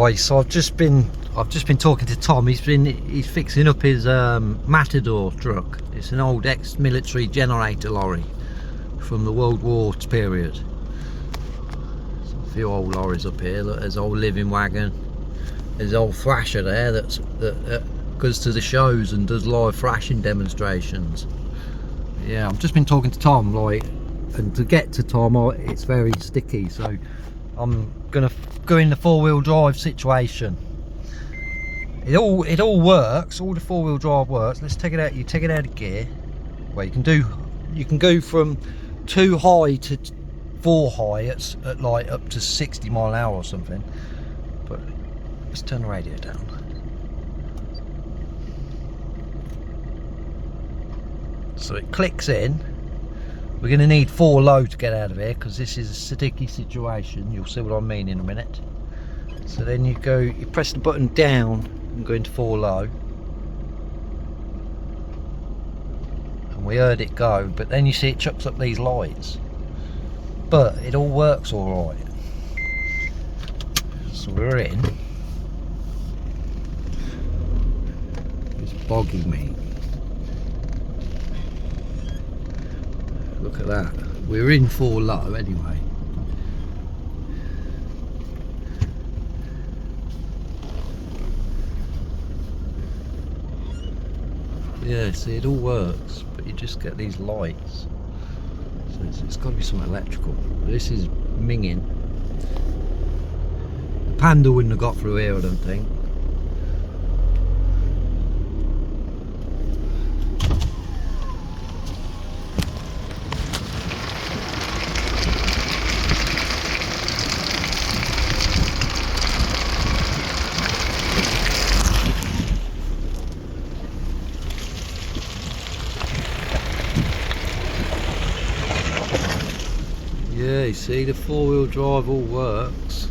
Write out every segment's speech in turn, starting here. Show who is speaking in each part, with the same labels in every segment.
Speaker 1: Right, so I've just been talking to Tom. He's fixing up his Matador truck. It's an old ex-military generator lorry from the World War period. So a few old lorries up here. Look, there's old living wagon. There's old thrasher there that goes to the shows and does live thrashing demonstrations. Yeah, I've just been talking to Tom, like, and to get to Tom, it's very sticky, so I'm gonna go in the four-wheel drive situation. It all works. All the four-wheel drive works. Let's take it out. You take it out of gear. Well, you can go from 2 high to 4 high at like up to 60 mile an hour or something. But let's turn the radio down. So it clicks in. We're going to need 4 low to get out of here because this is a sticky situation. You'll see what I mean in a minute. So then you press the button down and go into 4 low. And we heard it go, but then you see it chucks up these lights. But it all works alright. So we're in. It's bogging me. Look at that. We're in 4 low anyway. Yeah, see, it all works, but you just get these lights. So it's got to be something electrical. This is minging. The Panda wouldn't have got through here, I don't think. Yeah, you see, the four-wheel drive all works.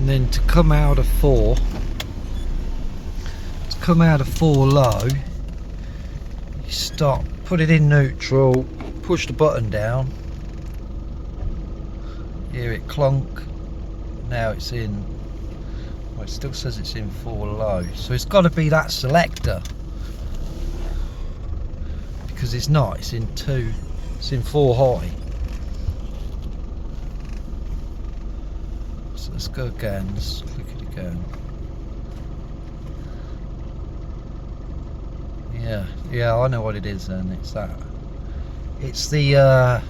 Speaker 1: Then to come out of 4 low, you stop, put it in neutral, push the button down, hear it clunk. Now it's in, well, it still says it's in 4 low, so it's got to be that selector, because it's not, it's in 4 high. So let's go again, let's click it again. Yeah, I know what it is then, it's that. It's the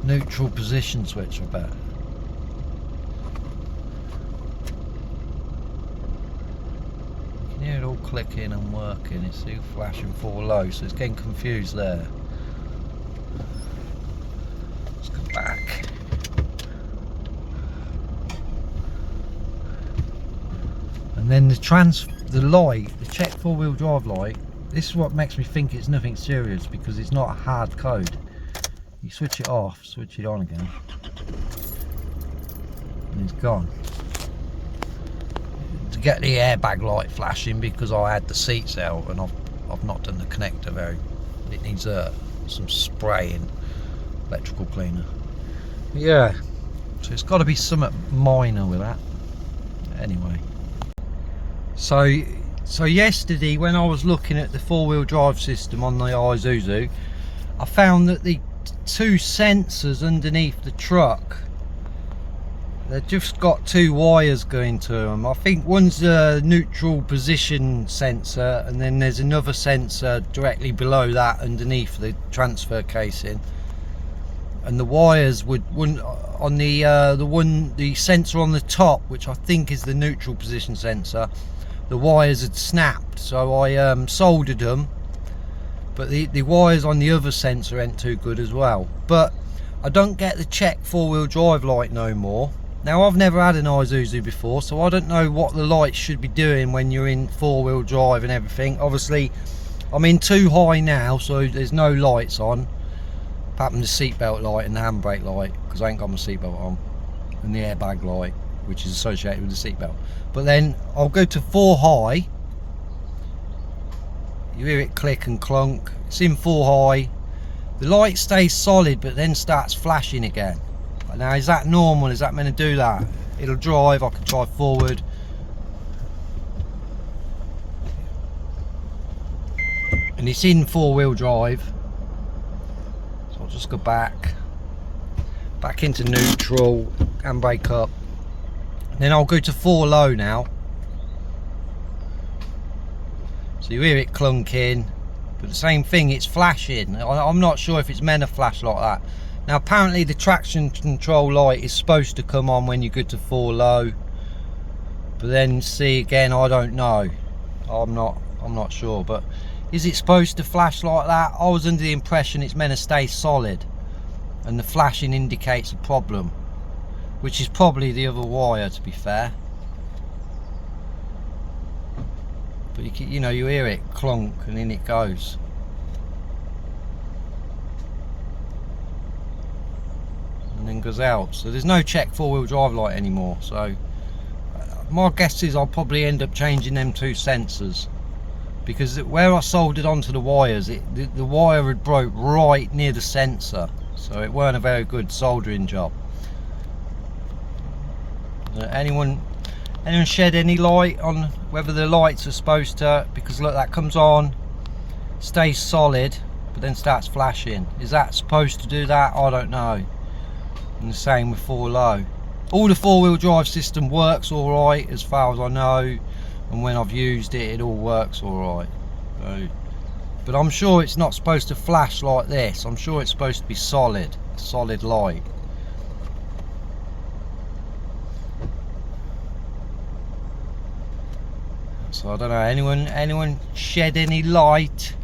Speaker 1: neutral position switch, I bet. You can hear it all clicking and working, it's still flashing 4 low, so it's getting confused there. Let's go back. And then the light, the check 4-wheel drive light, this is what makes me think it's nothing serious, because it's not a hard code. You switch it off, switch it on again, and it's gone. To get the airbag light flashing, because I had the seats out and I've not done the connector it needs some spraying, electrical cleaner. But yeah, so it's got to be something minor with that. Anyway. So yesterday, when I was looking at the 4-wheel drive system on the Isuzu, I found that the 2 sensors underneath the truck, they've just got 2 wires going to them. I think one's a neutral position sensor, and then there's another sensor directly below that underneath the transfer casing. And the wires wouldn't on the sensor on the top, which I think is the neutral position sensor, the wires had snapped, so I soldered them, but the wires on the other sensor ain't too good as well. But I don't get the check 4-wheel drive light no more, Now I've never had an Isuzu before, so I don't know what the lights should be doing when you're in 4-wheel drive and everything. Obviously I'm in too high now, so there's no lights on, apart from the seatbelt light and the handbrake light, because I ain't got my seatbelt on, and the airbag light, which is associated with the seatbelt. But then I'll go to 4 high. You hear it click and clunk. It's in 4 high. The light stays solid but then starts flashing again. Now is that normal? Is that meant to do that? It'll drive, I can drive forward. And it's in 4-wheel drive. So I'll just go back into neutral, handbrake up. Then I'll go to 4 low now. So you hear it clunking, but the same thing, it's flashing. I'm not sure if it's meant to flash like that. Now apparently the traction control light is supposed to come on when you go to 4 low, but then see again, I don't know. I'm not sure, but is it supposed to flash like that? I was under the impression it's meant to stay solid, and the flashing indicates a problem, which is probably the other wire, to be fair. But you know, you hear it clunk and in it goes. And then goes out. So there's no check 4-wheel drive light anymore. So my guess is I'll probably end up changing them 2 sensors, because where I soldered onto the wires, the wire had broke right near the sensor, so it weren't a very good soldering job. Anyone shed any light on whether the lights are supposed to, because look, that comes on, stays solid, but then starts flashing. Is that supposed to do that? I don't know. And the same with 4 low. All the 4-wheel drive system works all right as far as I know, and when I've used it, it all works all right. So, but I'm sure it's not supposed to flash like this. I'm sure it's supposed to be solid light. So I don't know, anyone shed any light